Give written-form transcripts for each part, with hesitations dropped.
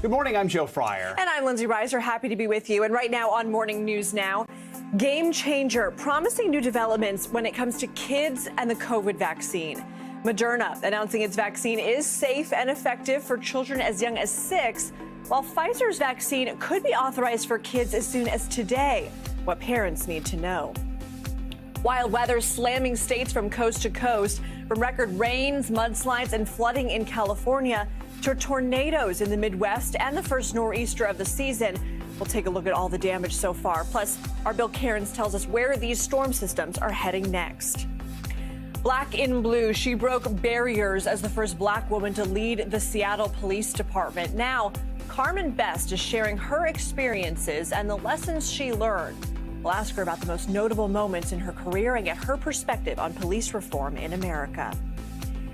Good morning, I'm Joe Fryer. And I'm Lindsay Reiser, happy to be with you. And right now on Morning News Now, game changer, promising new developments when it comes to kids and the COVID vaccine. Moderna announcing its vaccine is safe and effective for children as young as 6, while Pfizer's vaccine could be authorized for kids as soon as today. What parents need to know. Wild weather slamming states from coast to coast, from record rains, mudslides, and flooding in California to tornadoes in the Midwest and the first nor'easter of the season. We'll take a look at all the damage so far. Plus, our Bill Cairns tells us where these storm systems are heading next. Black in blue, she broke barriers as the first black woman to lead the Seattle Police Department. Now, Carmen Best is sharing her experiences and the lessons she learned. We'll ask her about the most notable moments in her career and get her perspective on police reform in America.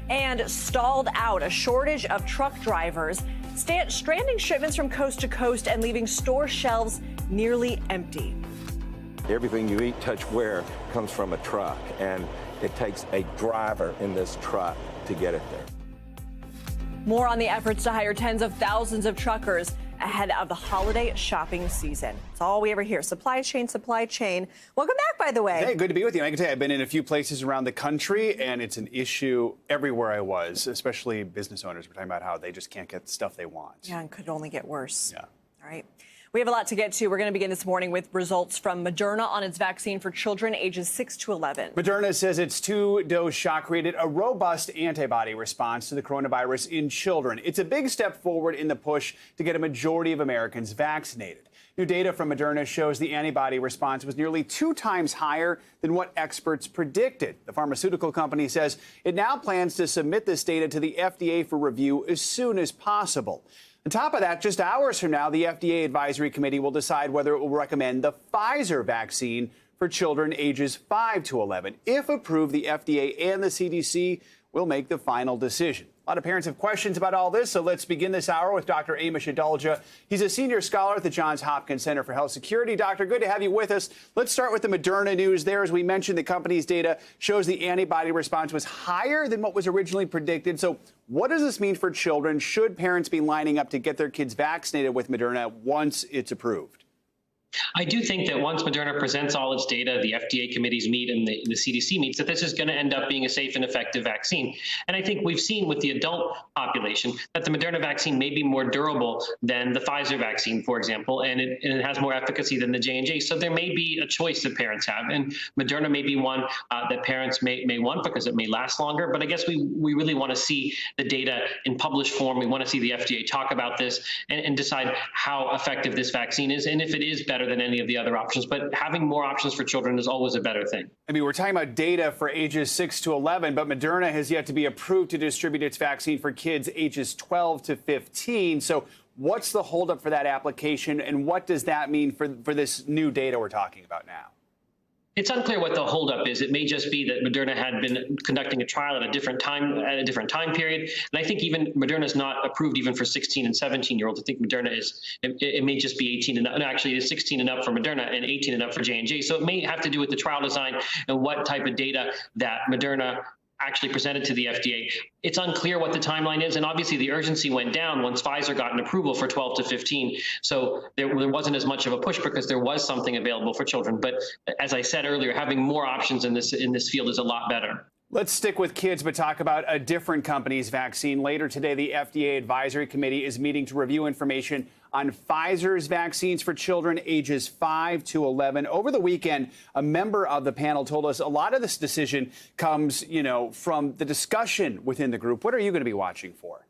And stalled out, a shortage of truck drivers, stranding shipments from coast to coast and leaving store shelves nearly empty. Everything you eat, touch, wear comes from a truck, and it takes a driver in this truck to get it there. More on the efforts to hire tens of thousands of truckers ahead of the holiday shopping season. It's all we ever hear. Supply chain, supply chain. Welcome back, by the way. Hey, good to be with you. I can tell you, I've been in a few places around the country, and it's an issue everywhere I was, especially business owners were talking about how they just can't get the stuff they want. Yeah, and could only get worse. Yeah. All right. We have a lot to get to. We're going to begin this morning with results from Moderna on its vaccine for children ages 6 to 11. Moderna says its 2-dose shot created a robust antibody response to the coronavirus in children. It's a big step forward in the push to get a majority of Americans vaccinated. New data from Moderna shows the antibody response was nearly 2 times higher than what experts predicted. The pharmaceutical company says it now plans to submit this data to the FDA for review as soon as possible. On top of that, just hours from now, the FDA Advisory Committee will decide whether it will recommend the Pfizer vaccine for children ages 5 to 11. If approved, the FDA and the CDC will make the final decision. A lot of parents have questions about all this, so let's begin this hour with Dr. Amish Adalja. He's a senior scholar at the Johns Hopkins Center for Health Security. Doctor, good to have you with us. Let's start with the Moderna news there. As we mentioned, the company's data shows the antibody response was higher than what was originally predicted. So what does this mean for children? Should parents be lining up to get their kids vaccinated with Moderna once it's approved? I do think that once Moderna presents all its data, the FDA committees meet and the CDC meets, that this is going to end up being a safe and effective vaccine. And I think we've seen with the adult population that the Moderna vaccine may be more durable than the Pfizer vaccine, for example, and it has more efficacy than the J&J. So there may be a choice that parents have, and Moderna may be one that parents may want because it may last longer. But I guess we really want to see the data in published form. We want to see the FDA talk about this and decide how effective this vaccine is, and if it is better than any of the other options. But having more options for children is always a better thing. I mean, we're talking about data for ages 6 to 11, but Moderna has yet to be approved to distribute its vaccine for kids ages 12 to 15. So what's the holdup for that application, and what does that mean for this new data we're talking about now? It's unclear what the holdup is. It may just be that Moderna had been conducting a trial at a different time period. And I think even Moderna is not approved even for 16 and 17-year-olds. I think Moderna it may just be 18 and up. No, actually, it is 16 and up for Moderna and 18 and up for J&J. So it may have to do with the trial design and what type of data that Moderna actually presented to the FDA. It's unclear what the timeline is, and obviously the urgency went down once Pfizer got an approval for 12 to 15. So there wasn't as much of a push because there was something available for children. But as I said earlier, having more options in this field is a lot better. Let's stick with kids, but talk about a different company's vaccine. Later today, the FDA Advisory Committee is meeting to review information on Pfizer's vaccines for children ages 5 to 11. Over the weekend, a member of the panel told us a lot of this decision comes, from the discussion within the group. What are you going to be watching for?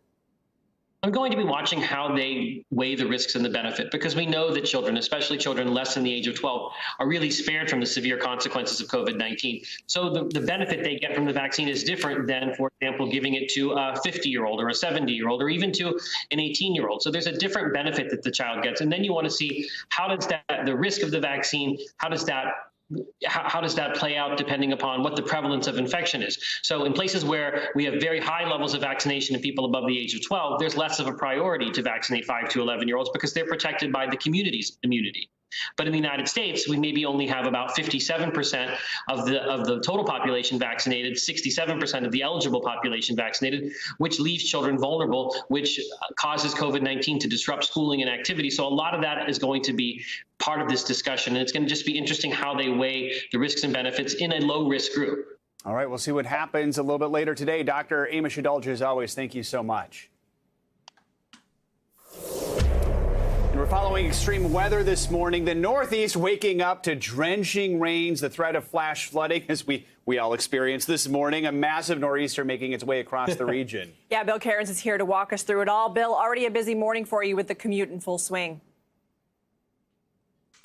I'm going to be watching how they weigh the risks and the benefit, because we know that children, especially children less than the age of 12, are really spared from the severe consequences of COVID-19. So the benefit they get from the vaccine is different than, for example, giving it to a 50-year-old or a 70-year-old or even to an 18-year-old. So there's a different benefit that the child gets. And then you want to see how does the risk of the vaccine, how does that play out depending upon what the prevalence of infection is? So in places where we have very high levels of vaccination in people above the age of 12, there's less of a priority to vaccinate 5 to 11-year-olds because they're protected by the community's immunity. But in the United States, we maybe only have about 57% of the total population vaccinated, 67% of the eligible population vaccinated, which leaves children vulnerable, which causes COVID-19 to disrupt schooling and activity. So a lot of that is going to be part of this discussion. And it's going to just be interesting how they weigh the risks and benefits in a low-risk group. All right, we'll see what happens a little bit later today. Dr. Amish Adalja, as always, thank you so much. And we're following extreme weather this morning. The Northeast waking up to drenching rains, the threat of flash flooding, as we all experienced this morning. A massive nor'easter making its way across the region. Yeah, Bill Cairns is here to walk us through it all. Bill, already a busy morning for you with the commute in full swing.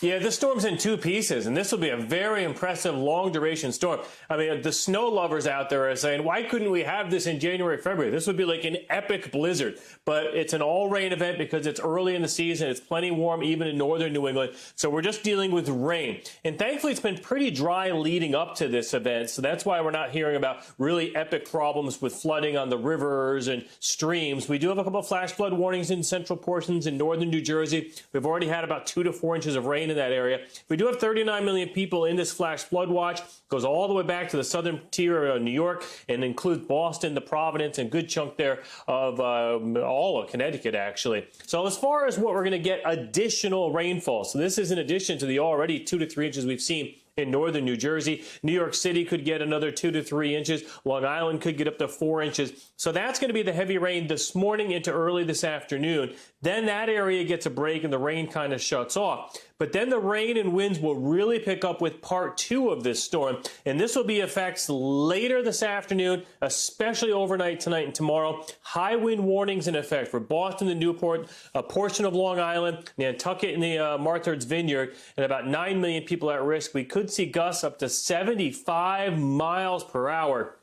Yeah, this storm's in two pieces, and this will be a very impressive long-duration storm. I mean, the snow lovers out there are saying, why couldn't we have this in January, February? This would be like an epic blizzard. But it's an all-rain event because it's early in the season. It's plenty warm, even in northern New England. So we're just dealing with rain. And thankfully, it's been pretty dry leading up to this event. So that's why we're not hearing about really epic problems with flooding on the rivers and streams. We do have a couple of flash flood warnings in central portions in northern New Jersey. We've already had about 2 to 4 inches of rain in that area. We do have 39 million people in this flash flood watch. Goes all the way back to the southern tier of New York and includes Boston to Providence and a good chunk there of all of Connecticut, actually. So as far as what we're going to get additional rainfall, so this is in addition to the already 2 to 3 inches we've seen in northern New Jersey. New York City could get another 2 to 3 inches. Long Island could get up to 4 inches. So that's going to be the heavy rain this morning into early this afternoon. Then that area gets a break and the rain kind of shuts off. But then the rain and winds will really pick up with part 2 of this storm. And this will be effects later this afternoon, especially overnight tonight and tomorrow. High wind warnings in effect for Boston and Newport, a portion of Long Island, Nantucket and the Martha's Vineyard, and about 9 million people at risk. We could see gusts up to 75 miles per hour.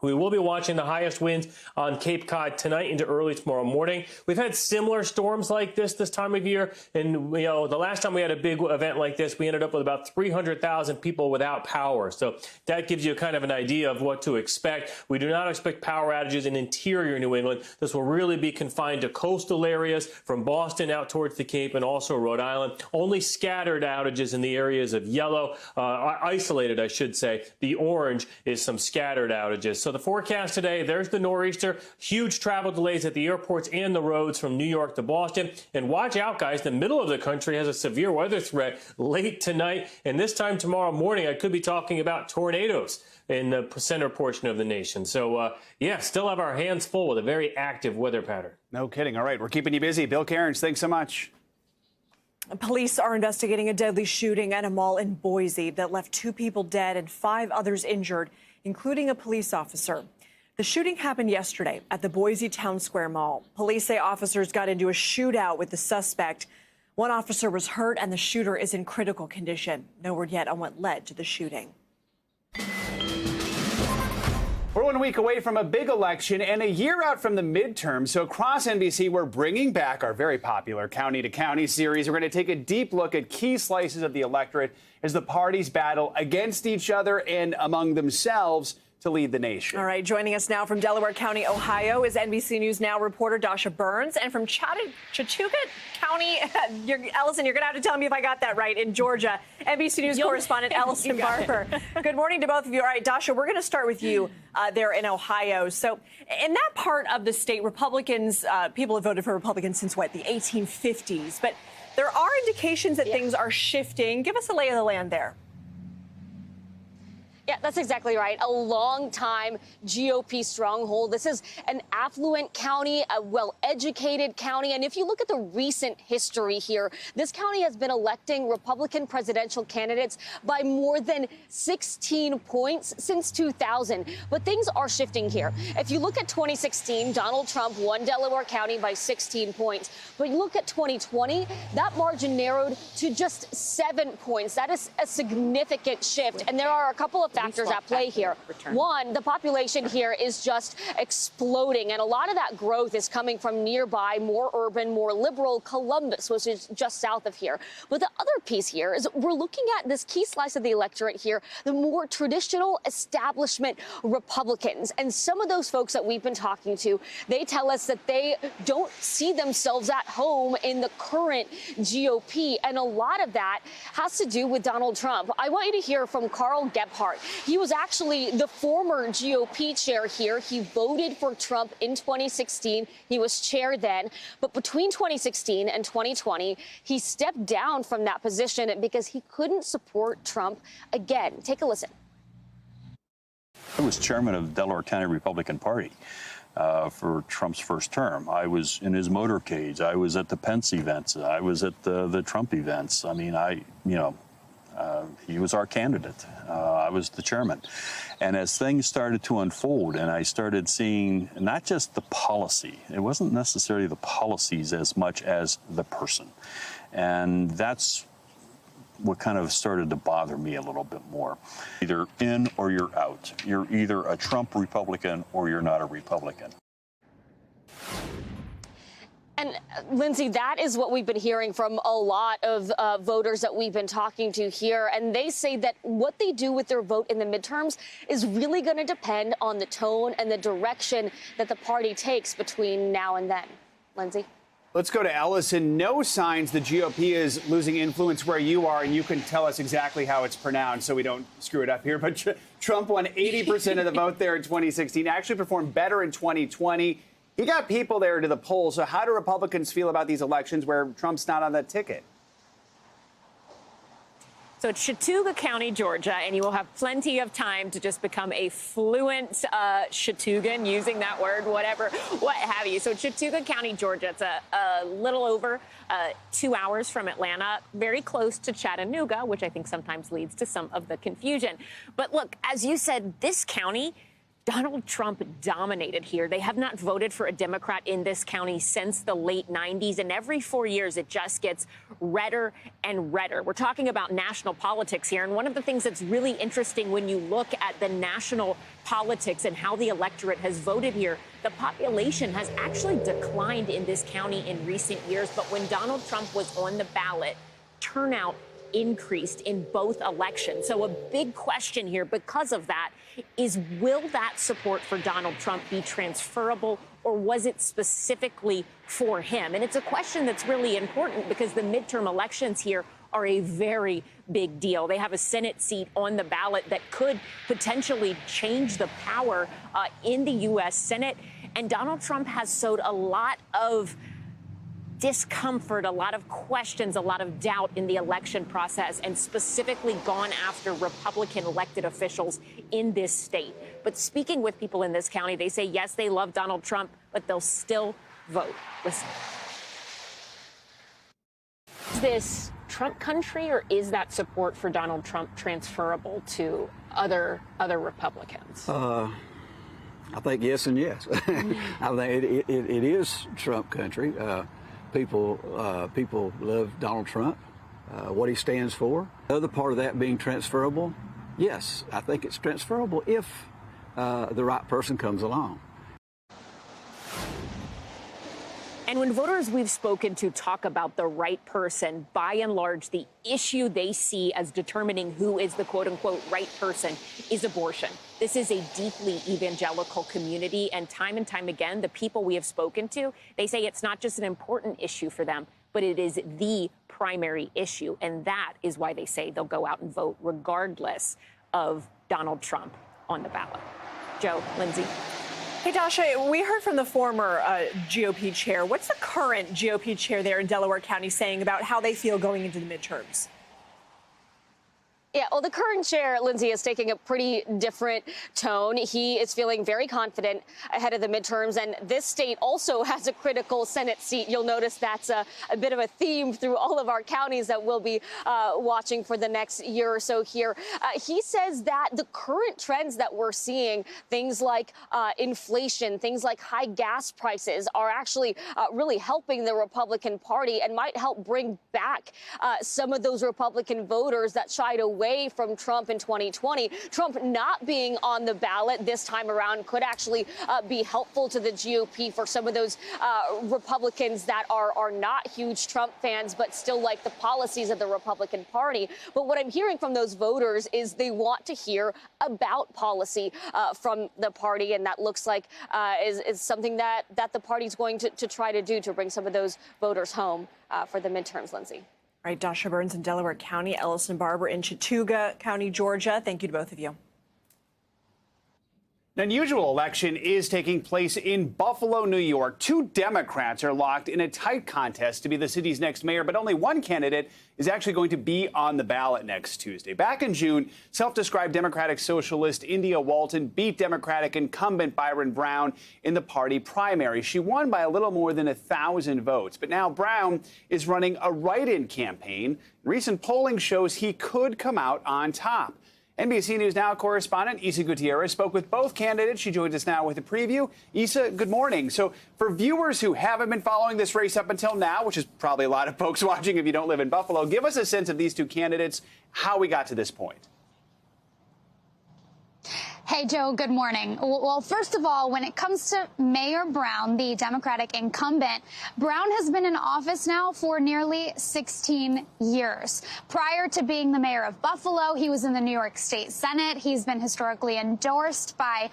We will be watching the highest winds on Cape Cod tonight into early tomorrow morning. We've had similar storms like this time of year. And, you know, the last time we had a big event like this, we ended up with about 300,000 people without power. So that gives you kind of an idea of what to expect. We do not expect power outages in interior New England. This will really be confined to coastal areas from Boston out towards the Cape and also Rhode Island. Only scattered outages in the areas of yellow, isolated, I should say. The orange is some scattered outages. So the forecast today, there's the nor'easter, huge travel delays at the airports and the roads from New York to Boston. And watch out, guys, the middle of the country has a severe weather threat late tonight. And this time tomorrow morning, I could be talking about tornadoes in the center portion of the nation. So, yeah, still have our hands full with a very active weather pattern. No kidding. All right, we're keeping you busy. Bill Cairns, thanks so much. Police are investigating a deadly shooting at a mall in Boise that left 2 people dead and 5 others injured, including a police officer. The shooting happened yesterday at the Boise Town Square Mall. Police say officers got into a shootout with the suspect. One officer was hurt and the shooter is in critical condition. No word yet on what led to the shooting. We're 1 week away from a big election and a year out from the midterm. So across NBC, we're bringing back our very popular County to County series. We're going to take a deep look at key slices of the electorate as the parties battle against each other and among themselves to lead the nation. All right, joining us now from Delaware County, Ohio, is NBC News Now reporter Dasha Burns, and from Chattooga County, Ellison, you're going to have to tell me if I got that right, in Georgia, NBC News correspondent Ellison Barber. Good morning to both of you. All right, Dasha, we're going to start with you there in Ohio. So in that part of the state, Republicans, people have voted for Republicans since, what, the 1850s, but there are indications that things are shifting. Give us a lay of the land there. Yeah, that's exactly right. A long-time GOP stronghold. This is an affluent county, a well-educated county. And if you look at the recent history here, this county has been electing Republican presidential candidates by more than 16 points since 2000. But things are shifting here. If you look at 2016, Donald Trump won Delaware County by 16 points. But you look at 2020, that margin narrowed to just 7 points. That is a significant shift. And there are a couple of factors at play here. One, the population here is just exploding, and a lot of that growth is coming from nearby, more urban, more liberal Columbus, which is just south of here. But the other piece here is we're looking at this key slice of the electorate here, the more traditional establishment Republicans. And some of those folks that we've been talking to, they tell us that they don't see themselves at home in the current GOP. And a lot of that has to do with Donald Trump. I want you to hear from Carl Gebhardt. He was actually the former GOP chair here. He voted for Trump in 2016. He was chair then. But between 2016 and 2020, he stepped down from that position because he couldn't support Trump again. Take a listen. I was chairman of the Delaware County Republican Party for Trump's first term. I was in his motorcades. I was at the Pence events. I was at the Trump events. I mean, he was our candidate. I was the chairman. And as things started to unfold and I started seeing not just the policy, it wasn't necessarily the policies as much as the person. And that's what kind of started to bother me a little bit more. Either in or you're out. You're either a Trump Republican or you're not a Republican. And Lindsay, that is what we've been hearing from a lot of voters that we've been talking to here. And they say that what they do with their vote in the midterms is really going to depend on the tone and the direction that the party takes between now and then. Lindsay? Let's go to Ellison. No signs the GOP is losing influence where you are, and you can tell us exactly how it's pronounced so we don't screw it up here. But Trump won 80% of the vote there in 2016, actually performed better in 2020. He got people there to the polls. So how do Republicans feel about these elections where Trump's not on the ticket? So it's Chattooga County, Georgia, and you will have plenty of time to just become a fluent Chattoogan, using that word, whatever, what have you. So Chattooga County, Georgia, it's a little over 2 hours from Atlanta, very close to Chattanooga, which I think sometimes leads to some of the confusion. But look, as you said, this county, Donald Trump dominated here. They have not voted for a Democrat in this county since the late 90s. And every 4 years, it just gets redder and redder. We're talking about national politics here. And one of the things that's really interesting when you look at the national politics and how the electorate has voted here, the population has actually declined in this county in recent years. But when Donald Trump was on the ballot, turnout increased in both elections. So a big question here because of that is, will that support for Donald Trump be transferable, or was it specifically for him? And it's a question that's really important because the midterm elections here are a very big deal. They have a Senate seat on the ballot that could potentially change the power in the U.S. Senate. And Donald Trump has sowed a lot of discomfort, a lot of questions, a lot of doubt in the election process, and specifically gone after Republican elected officials in this state. But speaking with people in this county, they say, yes, they love Donald Trump, but they'll still vote. Listen. Is this Trump country, or is that support for Donald Trump transferable to other Republicans? I think yes and yes. I think it is Trump country. People love Donald Trump, what he stands for. The other part of that being transferable, yes, I think it's transferable if the right person comes along. And when voters we've spoken to talk about the right person, by and large, the issue they see as determining who is the quote-unquote right person is abortion. This is a deeply evangelical community, and time again, the people we have spoken to, they say it's not just an important issue for them, but it is the primary issue. And that is why they say they'll go out and vote regardless of Donald Trump on the ballot. Joe, Lindsay. Hey, Dasha, we heard from the former GOP chair. What's the current GOP chair there in Delaware County saying about how they feel going into the midterms? Yeah, well, the current chair, Lindsay, is taking a pretty different tone. He is feeling very confident ahead of the midterms. And this state also has a critical Senate seat. You'll notice that's a bit of a theme through all of our counties that we'll be watching for the next year or so here. He says that the current trends that we're seeing, things like inflation, things like high gas prices, are actually really helping the Republican Party and might help bring back some of those Republican voters that shied away away from Trump in 2020. Trump not being on the ballot this time around could actually be helpful to the GOP for some of those Republicans that are not huge Trump fans, but still like the policies of the Republican Party. But what I'm hearing from those voters is they want to hear about policy from the party, and that looks like is something that the party's going to try to do to bring some of those voters home for the midterms, Lindsay. All right, Dasha Burns in Delaware County, Ellison Barber in Chattooga County, Georgia. Thank you to both of you. An unusual election is taking place in Buffalo, New York. Two Democrats are locked in a tight contest to be the city's next mayor, but only one candidate is actually going to be on the ballot next Tuesday. Back in June, self-described Democratic socialist India Walton beat Democratic incumbent Byron Brown in the party primary. She won by a little more than 1,000 votes. But now Brown is running a write-in campaign. Recent polling shows he could come out on top. NBC News Now correspondent Isa Gutierrez spoke with both candidates. She joins us now with a preview. Isa, good morning. So for viewers who haven't been following this race up until now, which is probably a lot of folks watching if you don't live in Buffalo, give us a sense of these two candidates, how we got to this point. Hey, Joe, good morning. Well, first of all, when it comes to Mayor Brown, the Democratic incumbent, Brown has been in office now for nearly 16 years. Prior to being the mayor of Buffalo, he was in the New York State Senate. He's been historically endorsed by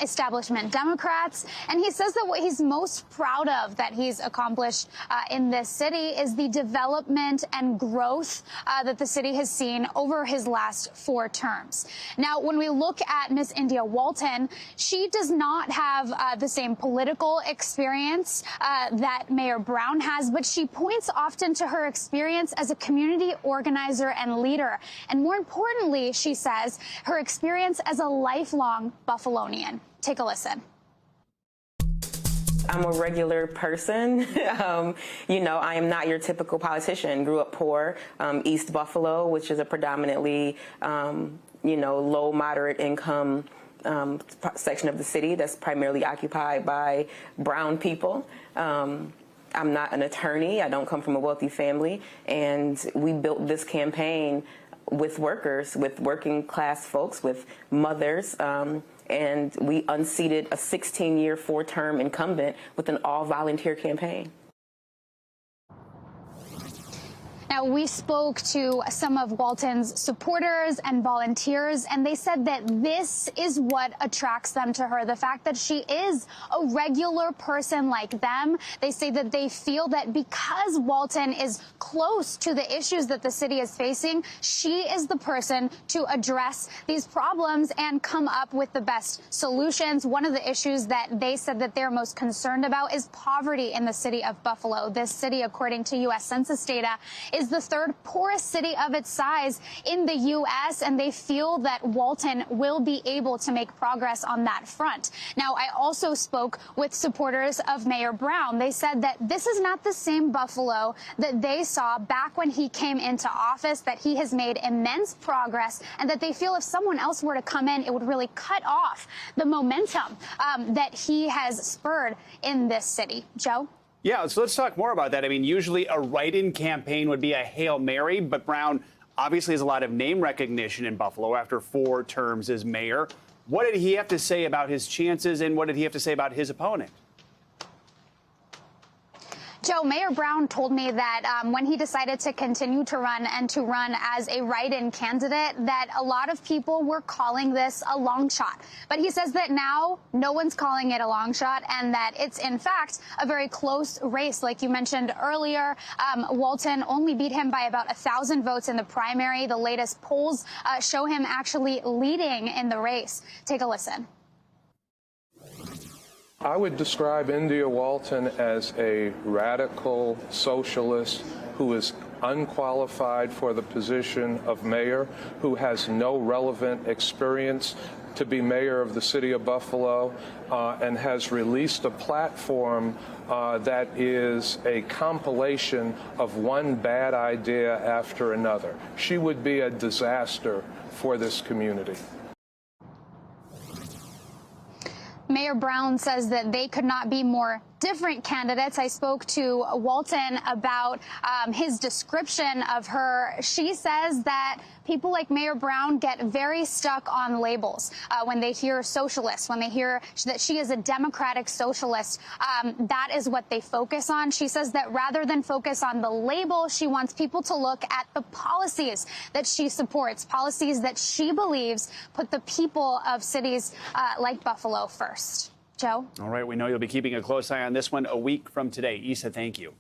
establishment Democrats. And he says that what he's most proud of that he's accomplished in this city is the development and growth that the city has seen over his last 4 terms. Now, when we look at Miss India Walton, she does not have the same political experience that Mayor Brown has, but she points often to her experience as a community organizer and leader. And more importantly, she says, her experience as a lifelong Buffalonian. Take a listen. I'm a regular person. You know, I am not your typical politician. Grew up poor, East Buffalo, which is a predominantly you know, low, moderate income section of the city that's primarily occupied by brown people. I'm not an attorney. I don't come from a wealthy family. And we built this campaign with workers, with working class folks, with mothers. And we unseated a 16-year, 4-term incumbent with an all-volunteer campaign. Now, we spoke to some of Walton's supporters and volunteers, and they said that this is what attracts them to her, the fact that she is a regular person like them. They say that they feel that because Walton is close to the issues that the city is facing, she is the person to address these problems and come up with the best solutions. One of the issues that they said that they're most concerned about is poverty in the city of Buffalo. This city, according to U.S. Census data, is the 3rd poorest city of its size in the U.S., and they feel that Walton will be able to make progress on that front. Now, I also spoke with supporters of Mayor Brown. They said that this is not the same Buffalo that they saw back when he came into office, that he has made immense progress, and that they feel if someone else were to come in, it would really cut off the momentum that he has spurred in this city. Joe? Yeah, so let's talk more about that. I mean, usually a write-in campaign would be a Hail Mary, but Brown obviously has a lot of name recognition in Buffalo after 4 terms as mayor. What did he have to say about his chances, and what did he have to say about his opponent? Joe, Mayor Brown told me that when he decided to continue to run and to run as a write-in candidate, that a lot of people were calling this a long shot. But he says that now no one's calling it a long shot, and that it's, in fact, a very close race. Like you mentioned earlier, Walton only beat him by about 1,000 votes in the primary. The latest polls show him actually leading in the race. Take a listen. I would describe India Walton as a radical socialist who is unqualified for the position of mayor, who has no relevant experience to be mayor of the city of Buffalo, and has released a platform that is a compilation of one bad idea after another. She would be a disaster for this community. Mayor Brown says that they could not be more different candidates. I spoke to Walton about his description of her. She says that people like Mayor Brown get very stuck on labels when they hear socialist, when they hear that she is a democratic socialist. That is what they focus on. She says that rather than focus on the label, she wants people to look at the policies that she supports, policies that she believes put the people of cities like Buffalo first. Joe? All right, we know you'll be keeping a close eye on this one a week from today. Isa, thank you.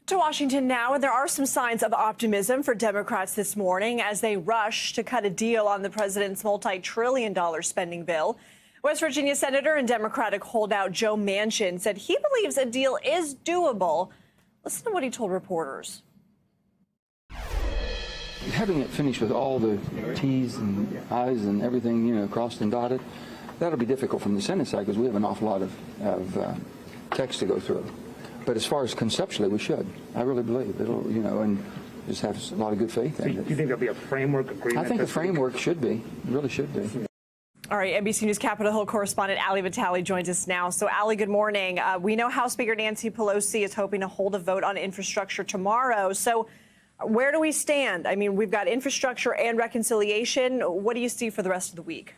To Washington now, and there are some signs of optimism for Democrats this morning as they rush to cut a deal on the president's multi-trillion-dollar spending bill. West Virginia Senator and Democratic holdout Joe Manchin said he believes a deal is doable. Listen to what he told reporters. Having it finished with all the T's and I's and everything, you know, crossed and dotted, that'll be difficult from the Senate side because we have an awful lot of text to go through. But as far as conceptually, we should. I really believe it'll, you know, and just have a lot of good faith in it. Do you think there'll be a framework agreement? I think a framework should be. It really should be. All right, NBC News Capitol Hill correspondent Ali Vitale joins us now. So, Ali, good morning. We know House Speaker Nancy Pelosi is hoping to hold a vote on infrastructure tomorrow. So, where do we stand? I mean, we've got infrastructure and reconciliation. What do you see for the rest of the week?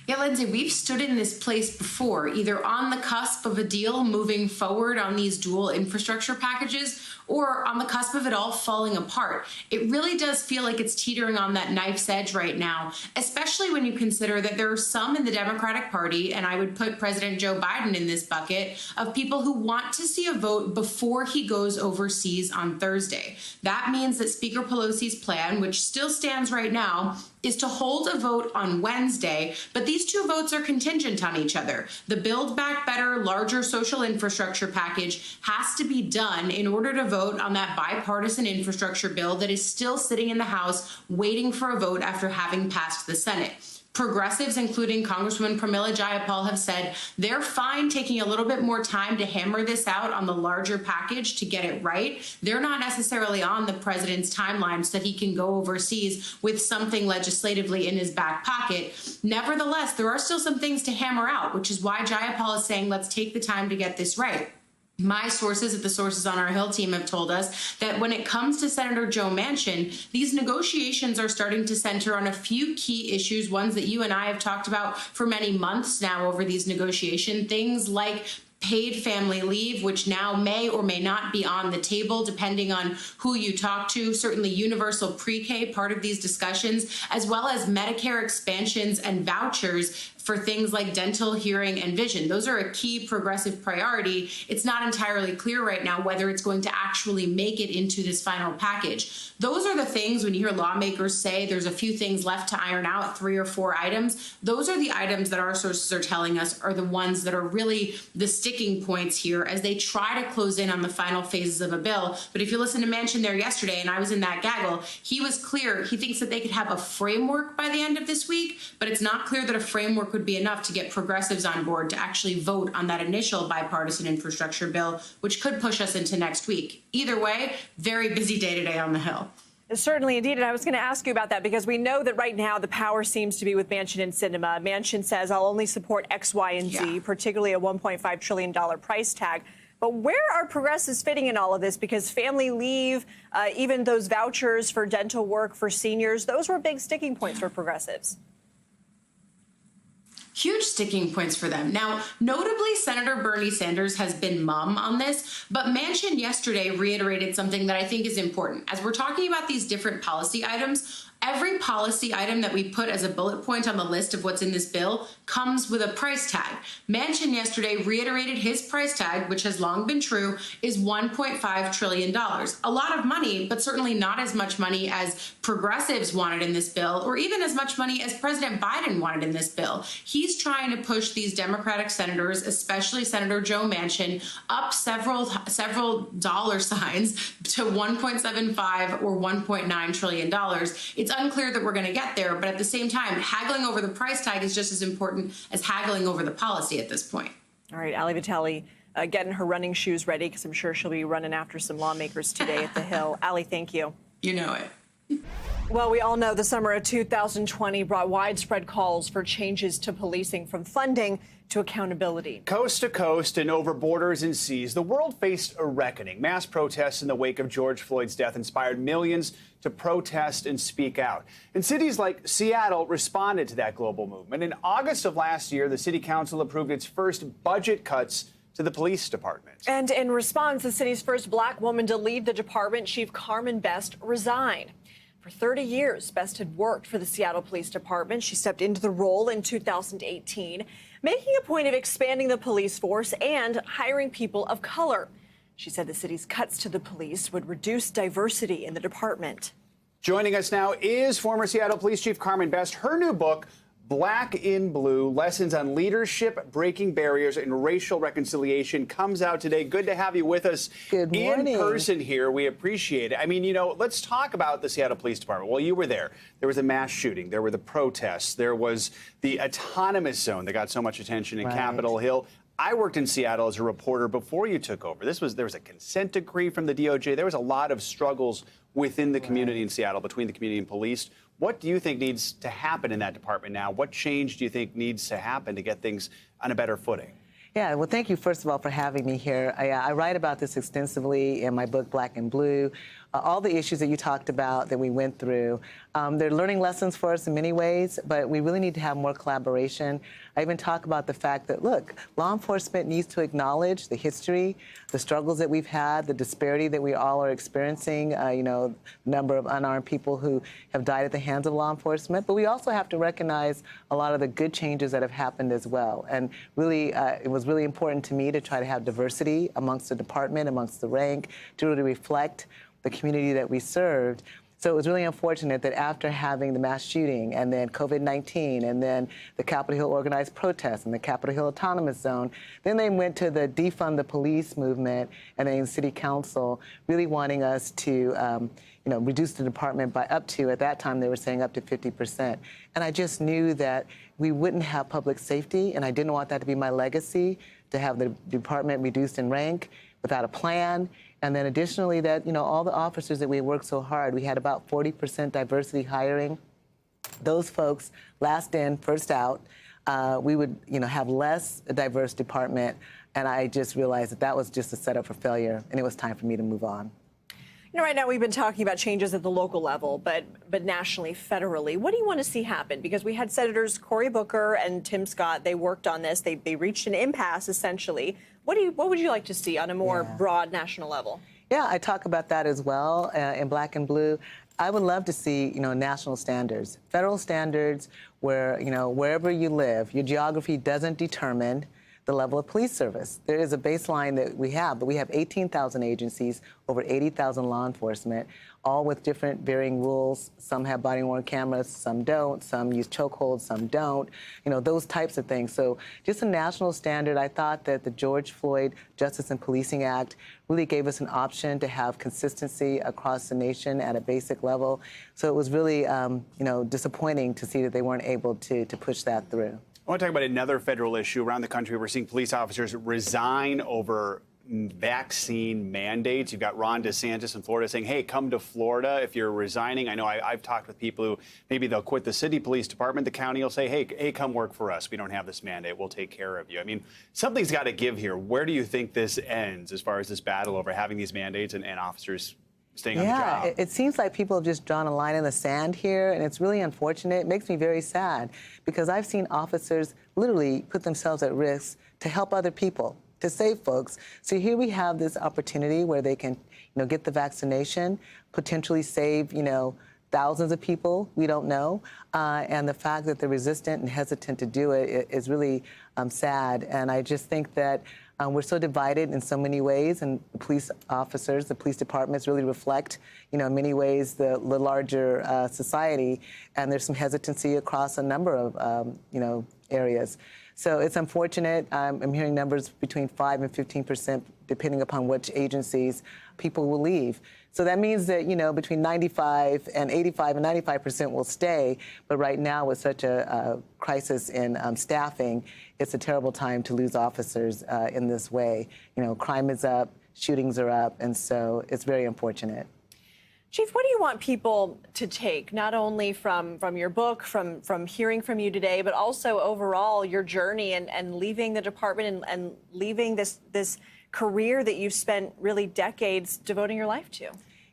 Yeah, Lindsay, we've stood in this place before, either on the cusp of a deal moving forward on these dual infrastructure packages or on the cusp of it all falling apart. It really does feel like it's teetering on that knife's edge right now, especially when you consider that there are some in the Democratic Party, and I would put President Joe Biden in this bucket, of people who want to see a vote before he goes overseas on Thursday. That means that Speaker Pelosi's plan, which still stands right now, is to hold a vote on Wednesday, but these two votes are contingent on each other. The Build Back Better, larger social infrastructure package has to be done in order to vote on that bipartisan infrastructure bill that is still sitting in the House waiting for a vote after having passed the Senate. Progressives, including Congresswoman Pramila Jayapal, have said they're fine taking a little bit more time to hammer this out on the larger package to get it right. They're not necessarily on the president's timeline so that he can go overseas with something legislatively in his back pocket. Nevertheless, there are still some things to hammer out, which is why Jayapal is saying, let's take the time to get this right. My sources at the Sources on Our Hill team have told us that when it comes to Senator Joe Manchin, these negotiations are starting to center on a few key issues, ones that you and I have talked about for many months now over these negotiations, things like paid family leave, which now may or may not be on the table, depending on who you talk to. Certainly universal pre-K, part of these discussions, as well as Medicare expansions and vouchers for things like dental, hearing, and vision. Those are a key progressive priority. It's not entirely clear right now whether it's going to actually make it into this final package. Those are the things, when you hear lawmakers say there's a few things left to iron out, 3 or 4 items, those are the items that our sources are telling us are the ones that are really the sticking points here as they try to close in on the final phases of a bill. But if you listen to Manchin there yesterday, and I was in that gaggle, he was clear. He thinks that they could have a framework by the end of this week, but it's not clear that a framework would be enough to get progressives on board to actually vote on that initial bipartisan infrastructure bill, which could push us into next week. Either way, very busy day today on the Hill. Certainly, indeed. And I was going to ask you about that because we know that right now the power seems to be with Manchin and Sinema. Manchin says, I'll only support X, Y, and Z, particularly a $1.5 trillion price tag. But where are progressives fitting in all of this? Because family leave, even those vouchers for dental work for seniors, those were big sticking points for progressives. Huge sticking points for them. Now, notably, Senator Bernie Sanders has been mum on this, but Manchin yesterday reiterated something that I think is important. As we're talking about these different policy items, every policy item that we put as a bullet point on the list of what's in this bill comes with a price tag. Manchin yesterday reiterated his price tag, which has long been true, is $1.5 trillion. A lot of money, but certainly not as much money as progressives wanted in this bill, or even as much money as President Biden wanted in this bill. He's trying to push these Democratic senators, especially Senator Joe Manchin, up several dollar signs to 1.75 or $1.9 trillion. It's unclear that we're going to get there, but at the same time, haggling over the price tag is just as important as haggling over the policy at this point. All right, Ali Vitale getting her running shoes ready because I'm sure she'll be running after some lawmakers today at the Hill. Ali, thank you. You know it. Well, we all know the summer of 2020 brought widespread calls for changes to policing, from funding to accountability. Coast to coast and over borders and seas, the world faced a reckoning. Mass protests in the wake of George Floyd's death inspired millions to protest and speak out. And cities like Seattle responded to that global movement. In August of last year, the city council approved its first budget cuts to the police department. And in response, the city's first black woman to lead the department, Chief Carmen Best, resigned. For 30 years, Best had worked for the Seattle Police Department. She stepped into the role in 2018, making a point of expanding the police force and hiring people of color. She said the city's cuts to the police would reduce diversity in the department. Joining us now is former Seattle Police Chief Carmen Best. Her new book, Black in Blue, Lessons on Leadership, Breaking Barriers, and Racial Reconciliation, comes out today. Good to have you with us in person here. We appreciate it. I mean, you know, let's talk about the Seattle Police Department. Well, you were there. There was a mass shooting. There were the protests. There was the autonomous zone that got so much attention in Capitol Hill. I worked in Seattle as a reporter before you took over. There was a consent decree from the DOJ. There was a lot of struggles within the community in Seattle, between the community and police. What do you think needs to happen in that department now? What change do you think needs to happen to get things on a better footing? Yeah, well, thank you, first of all, for having me here. I write about this extensively in my book, Black and Blue. All the issues that you talked about that we went through, they're learning lessons for us in many ways, but we really need to have more collaboration. I even talk about the fact that, look, law enforcement needs to acknowledge the history, the struggles that we've had, the disparity that we all are experiencing, you know, number of unarmed people who have died at the hands of law enforcement. But we also have to recognize a lot of the good changes that have happened as well. And really, it was really important to me to try to have diversity amongst the department, amongst the rank, to really reflect the community that we served. So it was really unfortunate that after having the mass shooting and then COVID-19 and then the Capitol Hill organized protests and the Capitol Hill autonomous zone, then they went to the defund the police movement and then city council really wanting us to you know, reduce the department by up to, at that time they were saying up to 50%. And I just knew that we wouldn't have public safety, and I didn't want that to be my legacy, to have the department reduced in rank without a plan. And then additionally that, you know, all the officers that we worked so hard, we had about 40% diversity hiring. Those folks, last in, first out, we would, you know, have less diverse department. And I just realized that that was just a setup for failure, and it was time for me to move on. You know, right now we've been talking about changes at the local level, but nationally, federally. What do you want to see happen? Because we had Senators Cory Booker and Tim Scott. They worked on this. They reached an impasse, essentially. What would you like to see on a more broad national level? Yeah, I talk about that as well in Black and Blue. I would love to see, you know, national standards, federal standards where, you know, wherever you live, your geography doesn't determine the level of police service. There is a baseline that we have, but we have 18,000 agencies, over 80,000 law enforcement, all with different varying rules. Some have body-worn cameras, some don't. Some use chokeholds, some don't. You know, those types of things. So just a national standard. I thought that the George Floyd Justice and Policing Act really gave us an option to have consistency across the nation at a basic level. So it was really, you know, disappointing to see that they weren't able to push that through. I want to talk about another federal issue around the country. We're seeing police officers resign over vaccine mandates. You've got Ron DeSantis in Florida saying, hey, come to Florida if you're resigning. I know I've talked with people who maybe they'll quit the city police department. The county will say, hey, come work for us. We don't have this mandate. We'll take care of you. I mean, something's got to give here. Where do you think this ends as far as this battle over having these mandates and officers staying on the job? Yeah, it seems like people have just drawn a line in the sand here, and it's really unfortunate. It makes me very sad because I've seen officers literally put themselves at risk to help other people, to save folks. So here we have this opportunity where they can, you know, get the vaccination, potentially save, you know, thousands of people, we don't know. And the fact that they're resistant and hesitant to do it is really sad. And I just think that we're so divided in so many ways, and the police officers, the police departments really reflect, you know, in many ways the larger society, and there's some hesitancy across a number of, you know, areas. So it's unfortunate. I'm hearing numbers between 5 and 15%, depending upon which agencies people will leave. So that means that, you know, between 95 and 85 and 95% will stay. But right now, with such a crisis in staffing, it's a terrible time to lose officers in this way. You know, crime is up, shootings are up, and so it's very unfortunate. Chief, what do you want people to take, not only from your book, from hearing from you today, but also overall your journey and leaving the department and leaving this career that you've spent really decades devoting your life to?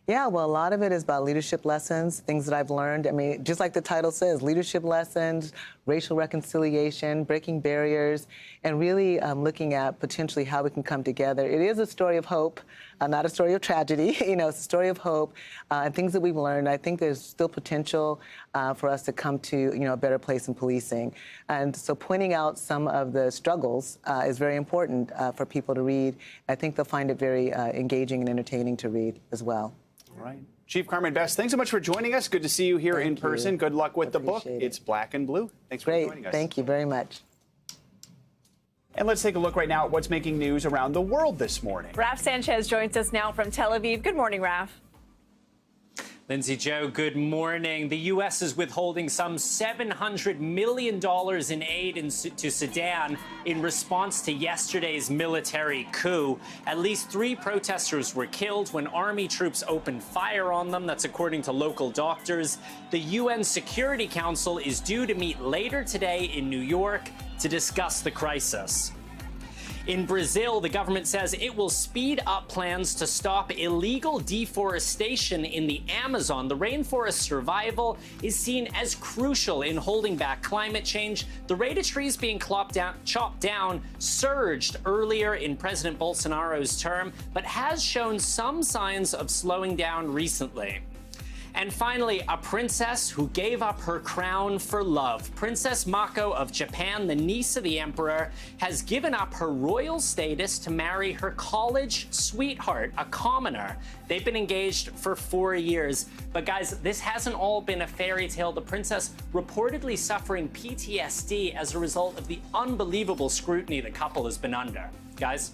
Yeah, well, a lot of it is about leadership lessons, things that I've learned. I mean, just like the title says, leadership lessons, racial reconciliation, breaking barriers, and really looking at potentially how we can come together. It is a story of hope, not a story of tragedy. You know, it's a story of hope and things that we've learned. I think there's still potential for us to come to, you know, a better place in policing. And so pointing out some of the struggles is very important for people to read. I think they'll find it very engaging and entertaining to read as well. All right. Chief Carmen Best, thanks so much for joining us. Good to see you here in person. Good luck with the book. It's Black and Blue. Thanks for joining us. Thank you very much. And let's take a look right now at what's making news around the world this morning. Raf Sanchez joins us now from Tel Aviv. Good morning, Raf. Lindsay, Joe, good morning. The U.S. is withholding some $700 million in aid to Sudan in response to yesterday's military coup. At least 3 protesters were killed when army troops opened fire on them. That's according to local doctors. The UN Security Council is due to meet later today in New York to discuss the crisis. In Brazil, the government says it will speed up plans to stop illegal deforestation in the Amazon. The rainforest's survival is seen as crucial in holding back climate change. The rate of trees being chopped down surged earlier in President Bolsonaro's term, but has shown some signs of slowing down recently. And finally, a princess who gave up her crown for love. Princess Mako of Japan, the niece of the emperor, has given up her royal status to marry her college sweetheart, a commoner. They've been engaged for 4 years. But guys, this hasn't all been a fairy tale. The princess reportedly suffering PTSD as a result of the unbelievable scrutiny the couple has been under. Guys?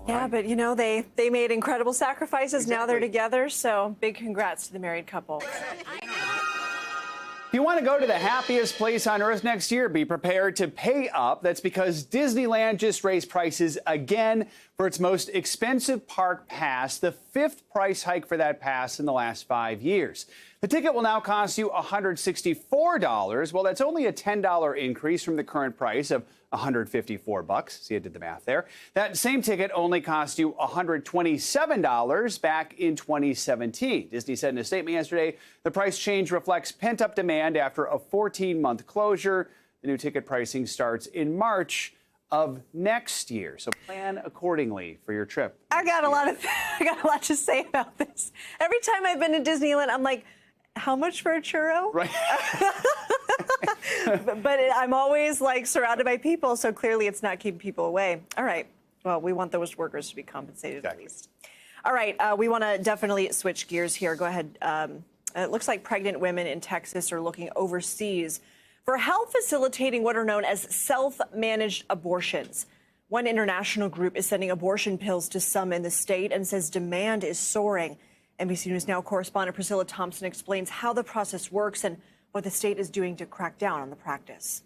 Yeah, but you know, they made incredible sacrifices. Exactly. Now they're together, so big congrats to the married couple. If you want to go to the happiest place on earth next year, be prepared to pay up. That's because Disneyland just raised prices again for its most expensive park pass, the 5th price hike for that pass in the last 5 years. The ticket will now cost you $164. Well, that's only a $10 increase from the current price of $154. See, I did the math there. That same ticket only cost you $127 back in 2017. Disney said in a statement yesterday, the price change reflects pent-up demand after a 14-month closure. The new ticket pricing starts in March of next year. So plan accordingly for your trip. I got a lot to say about this. Every time I've been to Disneyland, I'm like, how much for a churro? Right. but I'm always like surrounded by people, so clearly it's not keeping people away. All right. Well, we want those workers to be compensated at least. All right. We want to definitely switch gears here. Go ahead. It looks like pregnant women in Texas are looking overseas for help facilitating what are known as self-managed abortions. One international group is sending abortion pills to some in the state and says demand is soaring. NBC News Now correspondent Priscilla Thompson explains how the process works and what the state is doing to crack down on the practice.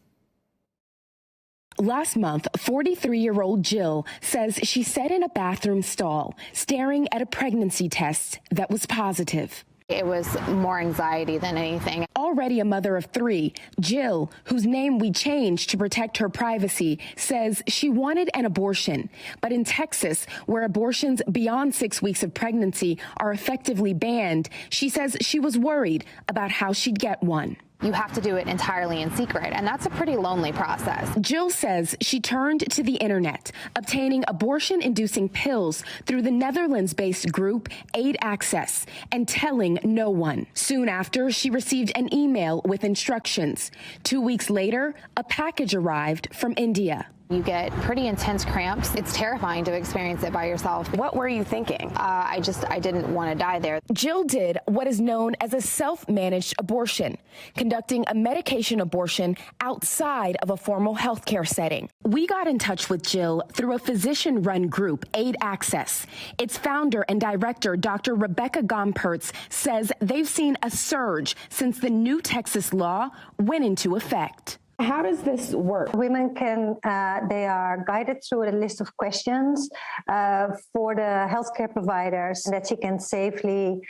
Last month, 43-year-old Jill says she sat in a bathroom stall staring at a pregnancy test that was positive. It was more anxiety than anything. Already a mother of 3, Jill, whose name we changed to protect her privacy, says she wanted an abortion. But in Texas, where abortions beyond 6 weeks of pregnancy are effectively banned, she says she was worried about how she'd get one. You have to do it entirely in secret, and that's a pretty lonely process. Jill says she turned to the internet, obtaining abortion-inducing pills through the Netherlands-based group Aid Access, and telling no one. Soon after, she received an email with instructions. 2 weeks later, a package arrived from India. You get pretty intense cramps. It's terrifying to experience it by yourself. What were you thinking? I didn't want to die there. Jill did what is known as a self-managed abortion, conducting a medication abortion outside of a formal healthcare setting. We got in touch with Jill through a physician-run group, Aid Access. Its founder and director, Dr. Rebecca Gompertz, says they've seen a surge since the new Texas law went into effect. How does this work? Women can, they are guided through a list of questions for the healthcare providers that she can safely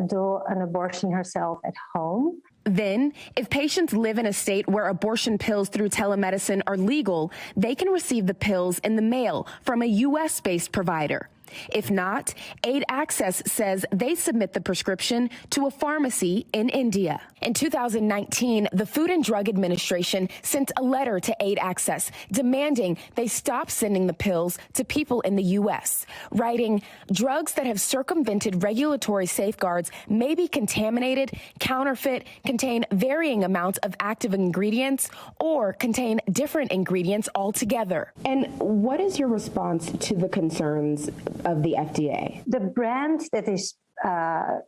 do an abortion herself at home. Then, if patients live in a state where abortion pills through telemedicine are legal, they can receive the pills in the mail from a U.S.-based provider. If not, Aid Access says they submit the prescription to a pharmacy in India. In 2019, the Food and Drug Administration sent a letter to Aid Access demanding they stop sending the pills to people in the U.S., writing, drugs that have circumvented regulatory safeguards may be contaminated, counterfeit, contain varying amounts of active ingredients, or contain different ingredients altogether. And what is your response to the concerns of the FDA? The brand that is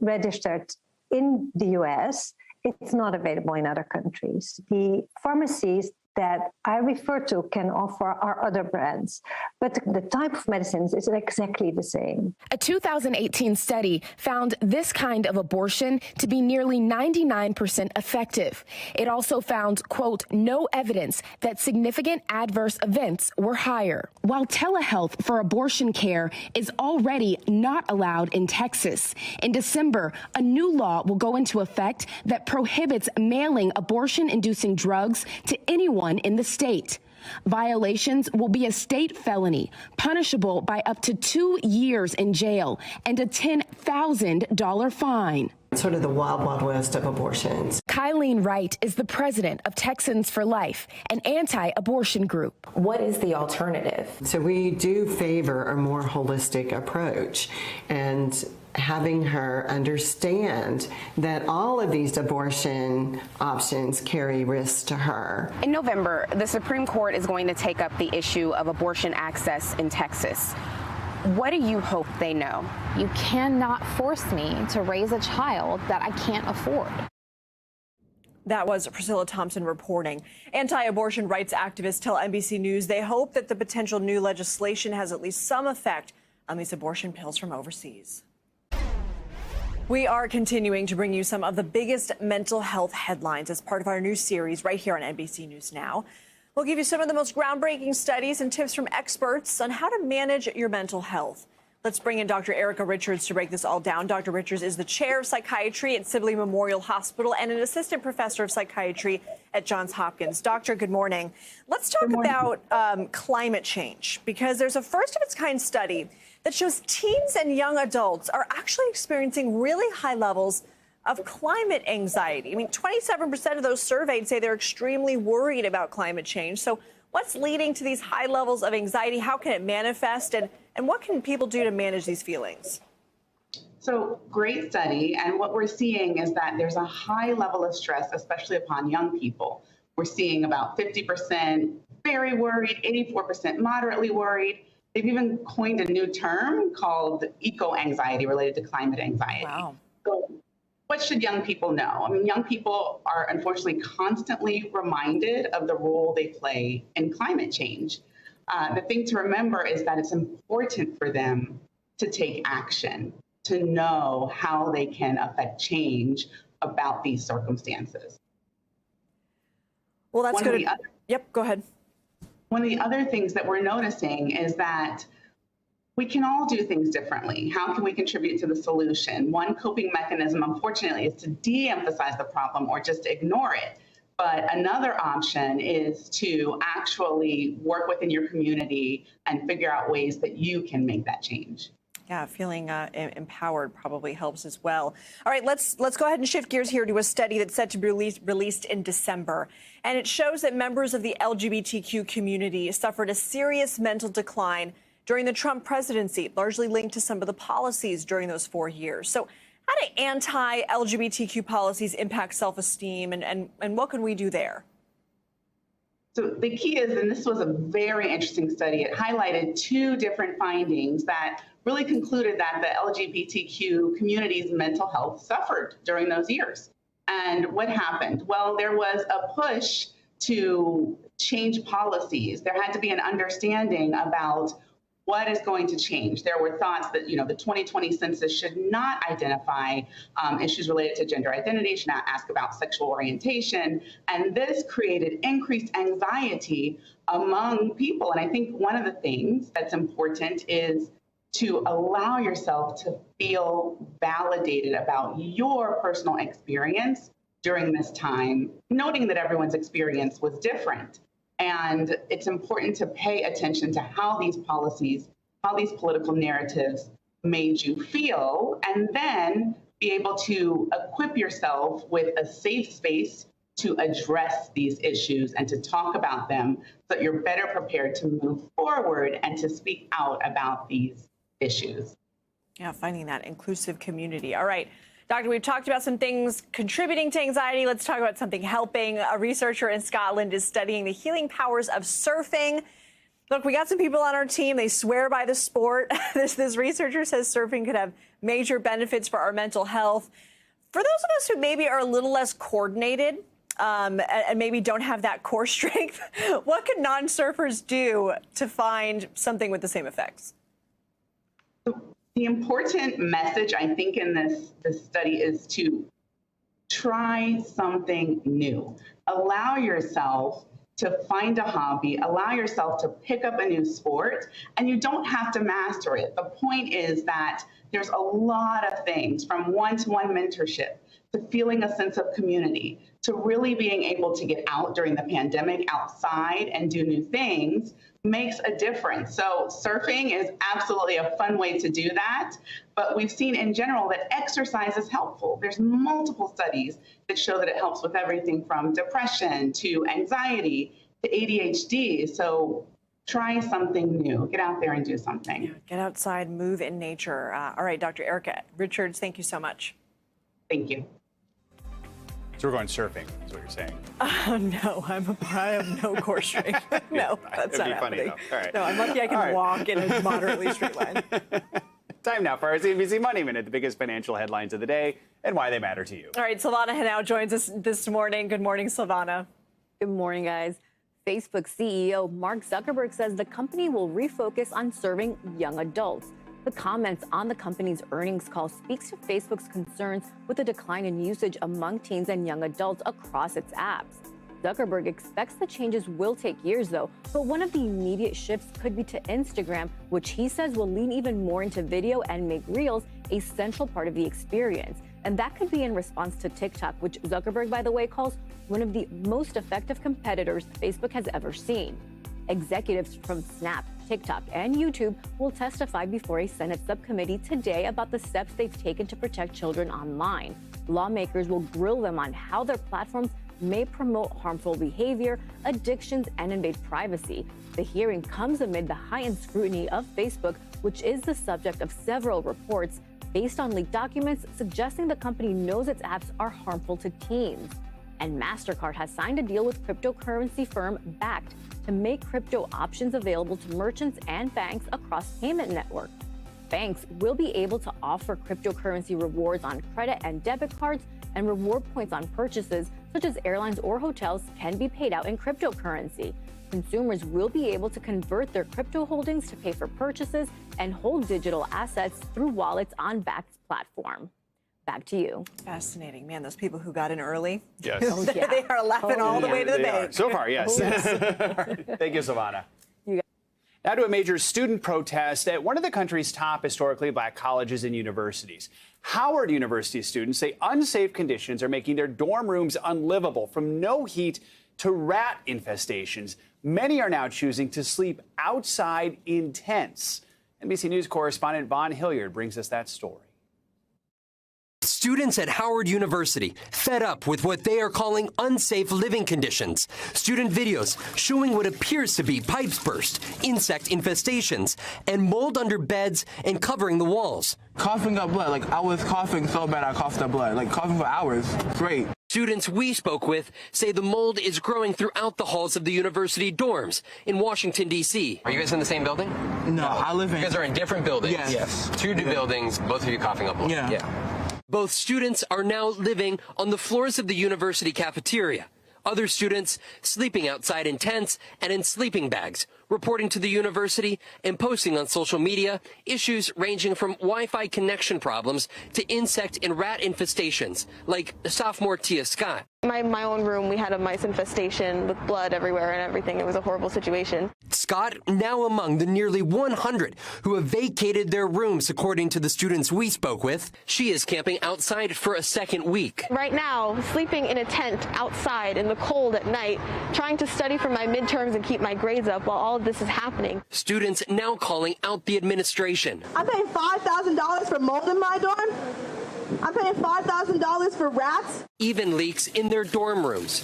registered in the US, it's not available in other countries. The pharmacies that I refer to can offer our other brands, but the type of medicines is exactly the same. A 2018 study found this kind of abortion to be nearly 99% effective. It also found, quote, no evidence that significant adverse events were higher. While telehealth for abortion care is already not allowed in Texas, in December, a new law will go into effect that prohibits mailing abortion-inducing drugs to anyone in the state. Violations will be a state felony, punishable by up to 2 years in jail and a $10,000 fine. Sort of the wild, wild west of abortions. Kylene Wright is the president of Texans for Life, an anti-abortion group. What is the alternative? So we do favor a more holistic approach, and having her understand that all of these abortion options carry risks to her. In November, the Supreme Court is going to take up the issue of abortion access in Texas. What do you hope they know? You cannot force me to raise a child that I can't afford. That was Priscilla Thompson reporting. Anti-abortion rights activists tell NBC News they hope that the potential new legislation has at least some effect on these abortion pills from overseas. We are continuing to bring you some of the biggest mental health headlines as part of our new series right here on NBC News Now. We'll give you some of the most groundbreaking studies and tips from experts on how to manage your mental health. Let's bring in Dr. Erica Richards to break this all down. Dr. Richards is the chair of psychiatry at Sibley Memorial Hospital and an assistant professor of psychiatry at Johns Hopkins. Doctor, good morning. Let's talk about climate change, because there's a first-of-its-kind study that shows teens and young adults are actually experiencing really high levels of climate anxiety. I mean, 27% of those surveyed say they're extremely worried about climate change. So what's leading to these high levels of anxiety? How can it manifest? And what can people do to manage these feelings? So great study. And what we're seeing is that there's a high level of stress, especially upon young people. We're seeing about 50% very worried, 84% moderately worried. They've even coined a new term called eco-anxiety related to climate anxiety. Wow. So what should young people know? I mean, young people are unfortunately constantly reminded of the role they play in climate change. The thing to remember is that it's important for them to take action, to know how they can affect change about these circumstances. Well, that's good. Yep, go ahead. One of the other things that we're noticing is that we can all do things differently. How can we contribute to the solution? One coping mechanism, unfortunately, is to de-emphasize the problem or just ignore it. But another option is to actually work within your community and figure out ways that you can make that change. Yeah, feeling empowered probably helps as well. All right, let's go ahead and shift gears here to a study that's set to be released in December. And it shows that members of the LGBTQ community suffered a serious mental decline during the Trump presidency, largely linked to some of the policies during those 4 years. So how do anti-LGBTQ policies impact self-esteem, and what can we do there? So the key is, and this was a very interesting study, it highlighted two different findings that really concluded that the LGBTQ community's mental health suffered during those years. And what happened? Well, there was a push to change policies. There had to be an understanding about what is going to change? There were thoughts that, the 2020 census should not identify issues related to gender identity, should not ask about sexual orientation. And this created increased anxiety among people. And I think one of the things that's important is to allow yourself to feel validated about your personal experience during this time, noting that everyone's experience was different. And it's important to pay attention to how these policies, how these political narratives made you feel, and then be able to equip yourself with a safe space to address these issues and to talk about them so that you're better prepared to move forward and to speak out about these issues. Yeah, finding that inclusive community. All right. Doctor, we've talked about some things contributing to anxiety. Let's talk about something helping. A researcher in Scotland is studying the healing powers of surfing. Look, we got some people on our team. They swear by the sport. This researcher says surfing could have major benefits for our mental health. For those of us who maybe are a little less coordinated and maybe don't have that core strength, what could non-surfers do to find something with the same effects? The important message, I think, in this study is to try something new. Allow yourself to find a hobby, allow yourself to pick up a new sport, and you don't have to master it. The point is that there's a lot of things, from one-to-one mentorship to feeling a sense of community, to really being able to get out during the pandemic outside and do new things makes a difference. So surfing is absolutely a fun way to do that. But we've seen in general that exercise is helpful. There's multiple studies that show that it helps with everything from depression to anxiety to ADHD. So try something new. Get out there and do something. Yeah, get outside, move in nature. All right, Dr. Erica Richards, thank you so much. Thank you. So we're going surfing, is what you're saying. No, I have no core strength. No, that's not happening. Funny, though. All right. No, I'm lucky I can walk in a moderately straight line. Time now for our NBC Money Minute, the biggest financial headlines of the day and why they matter to you. All right, Silvana Henao joins us this morning. Good morning, Silvana. Good morning, guys. Facebook CEO Mark Zuckerberg says the company will refocus on serving young adults. The comments on the company's earnings call speaks to Facebook's concerns with the decline in usage among teens and young adults across its apps. Zuckerberg expects the changes will take years, though, but one of the immediate shifts could be to Instagram, which he says will lean even more into video and make Reels a central part of the experience. And that could be in response to TikTok, which Zuckerberg, by the way, calls one of the most effective competitors Facebook has ever seen. Executives from Snap, TikTok, and YouTube will testify before a Senate subcommittee today about the steps they've taken to protect children online. Lawmakers will grill them on how their platforms may promote harmful behavior, addictions, and invade privacy. The hearing comes amid the heightened scrutiny of Facebook, which is the subject of several reports based on leaked documents suggesting the company knows its apps are harmful to teens. And MasterCard has signed a deal with cryptocurrency firm Bakkt to make crypto options available to merchants and banks across payment networks. Banks will be able to offer cryptocurrency rewards on credit and debit cards, and reward points on purchases, such as airlines or hotels, can be paid out in cryptocurrency. Consumers will be able to convert their crypto holdings to pay for purchases and hold digital assets through wallets on Bakkt's platform. Back to you. Fascinating. Man, those people who got in early. Yes. Oh, yeah. They are laughing all the way to the bank. So far, yes. Thank you, Silvana. Now to a major student protest at one of the country's top historically black colleges and universities. Howard University students say unsafe conditions are making their dorm rooms unlivable, from no heat to rat infestations. Many are now choosing to sleep outside in tents. NBC News correspondent Vaughn Hilliard brings us that story. Students at Howard University fed up with what they are calling unsafe living conditions. Student videos showing what appears to be pipes burst, insect infestations, and mold under beds and covering the walls. Coughing up blood, like I was coughing so bad I coughed up blood, like coughing for hours straight. Students we spoke with say the mold is growing throughout the halls of the university dorms in Washington, D.C. Are you guys in the same building? No, I live in... You guys are in different buildings? Yes. Two buildings, both of you coughing up blood. Yeah. Both students are now living on the floors of the university cafeteria. Other students sleeping outside in tents and in sleeping bags, reporting to the university and posting on social media issues ranging from Wi-Fi connection problems to insect and rat infestations, like sophomore Tia Scott. My own room, we had a mice infestation with blood everywhere and everything. It was a horrible situation. Scott now among the nearly 100 who have vacated their rooms, according to the students we spoke with. She is camping outside for a second week. Right now, sleeping in a tent outside in the cold at night, trying to study for my midterms and keep my grades up while all of this is happening. Students now calling out the administration. I'm paying $5,000 for mold in my dorm. I'm paying $5,000 for rats. Even leaks in their dorm rooms.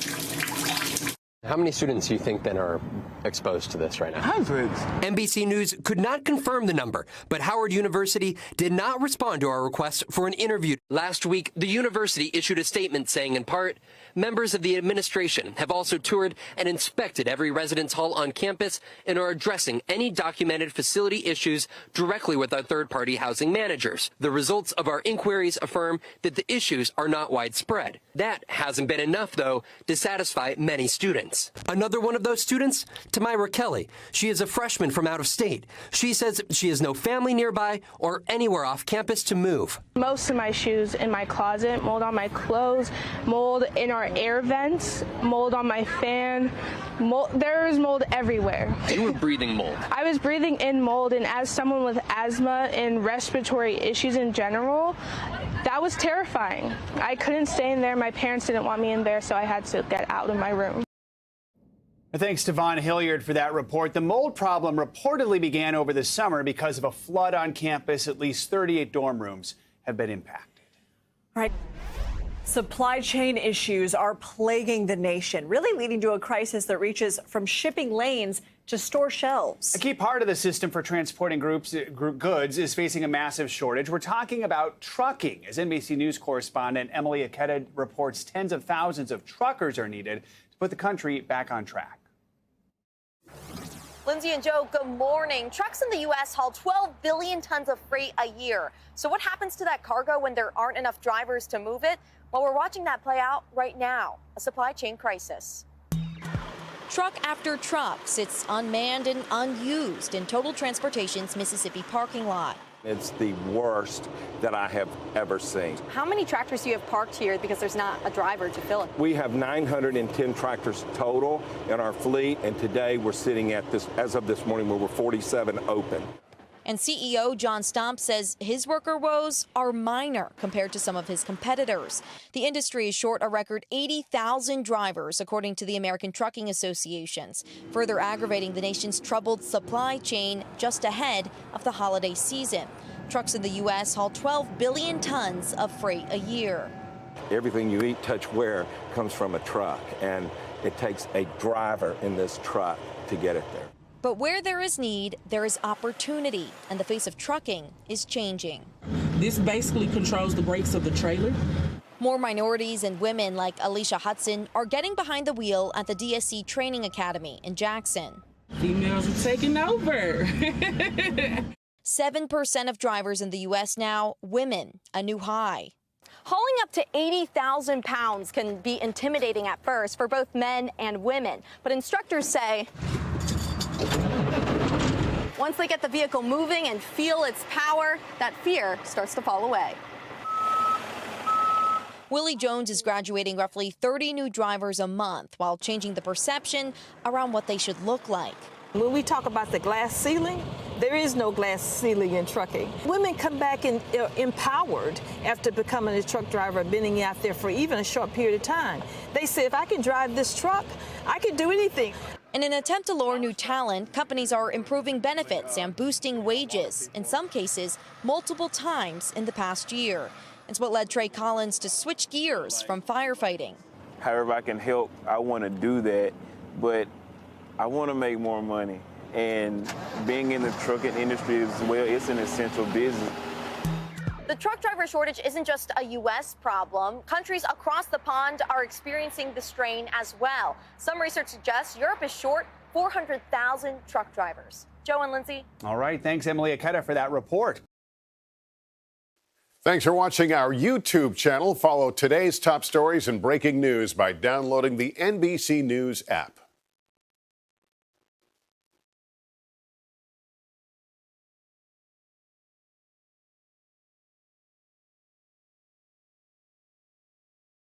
How many students do you think then are exposed to this right now? Hundreds. NBC News could not confirm the number, but Howard University did not respond to our request for an interview. Last week, the university issued a statement saying, in part, members of the administration have also toured and inspected every residence hall on campus and are addressing any documented facility issues directly with our third-party housing managers. The results of our inquiries affirm that the issues are not widespread. That hasn't been enough, though, to satisfy many students. Another one of those students, Tamira Kelly. She is a freshman from out of state. She says she has no family nearby or anywhere off campus to move. Most of my shoes in my closet, mold on my clothes, mold in our air vents, mold on my fan. There's mold everywhere. You were breathing mold. I was breathing in mold, and as someone with asthma and respiratory issues in general, that was terrifying. I couldn't stay in there. My parents didn't want me in there, so I had to get out of my room. Thanks to Vaughn Hilliard for that report. The mold problem reportedly began over the summer because of a flood on campus. At least 38 dorm rooms have been impacted. All right. Supply chain issues are plaguing the nation, really leading to a crisis that reaches from shipping lanes to store shelves. A key part of the system for transporting goods is facing a massive shortage. We're talking about trucking, as NBC News correspondent Emily Aketa reports tens of thousands of truckers are needed to put the country back on track. Lindsay and Joe, good morning. Trucks in the U.S. haul 12 billion tons of freight a year. So what happens to that cargo when there aren't enough drivers to move it? Well, we're watching that play out right now, a supply chain crisis. Truck after truck sits unmanned and unused in Total Transportation's Mississippi parking lot. It's the worst that I have ever seen. How many tractors do you have parked here because there's not a driver to fill it? We have 910 tractors total in our fleet, and today we're sitting at this, as of this morning, where we're 47 open. And CEO John Stomp says his worker woes are minor compared to some of his competitors. The industry is short a record 80,000 drivers, according to the American Trucking Associations, further aggravating the nation's troubled supply chain just ahead of the holiday season. Trucks in the U.S. haul 12 billion tons of freight a year. Everything you eat, touch, wear comes from a truck, and it takes a driver in this truck to get it there. But where there is need, there is opportunity, and the face of trucking is changing. This basically controls the brakes of the trailer. More minorities and women like Alicia Hudson are getting behind the wheel at the DSC Training Academy in Jackson. Females are taking over. 7% of drivers in the U.S. now, women, a new high. Hauling up to 80,000 pounds can be intimidating at first for both men and women, but instructors say once they get the vehicle moving and feel its power, that fear starts to fall away. Willie Jones is graduating roughly 30 new drivers a month while changing the perception around what they should look like. When we talk about the glass ceiling, there is no glass ceiling in trucking. Women come back empowered after becoming a truck driver, being out there for even a short period of time. They say, if I can drive this truck, I can do anything. In an attempt to lure new talent, companies are improving benefits and boosting wages, in some cases, multiple times in the past year. It's what led Trey Collins to switch gears from firefighting. However I can help, I want to do that, but I want to make more money. And being in the trucking industry as well, it's an essential business. The truck driver shortage isn't just a U.S. problem. Countries across the pond are experiencing the strain as well. Some research suggests Europe is short 400,000 truck drivers. Joe and Lindsay. All right. Thanks, Emily Aketa, for that report. Thanks for watching our YouTube channel. Follow today's top stories and breaking news by downloading the NBC News app.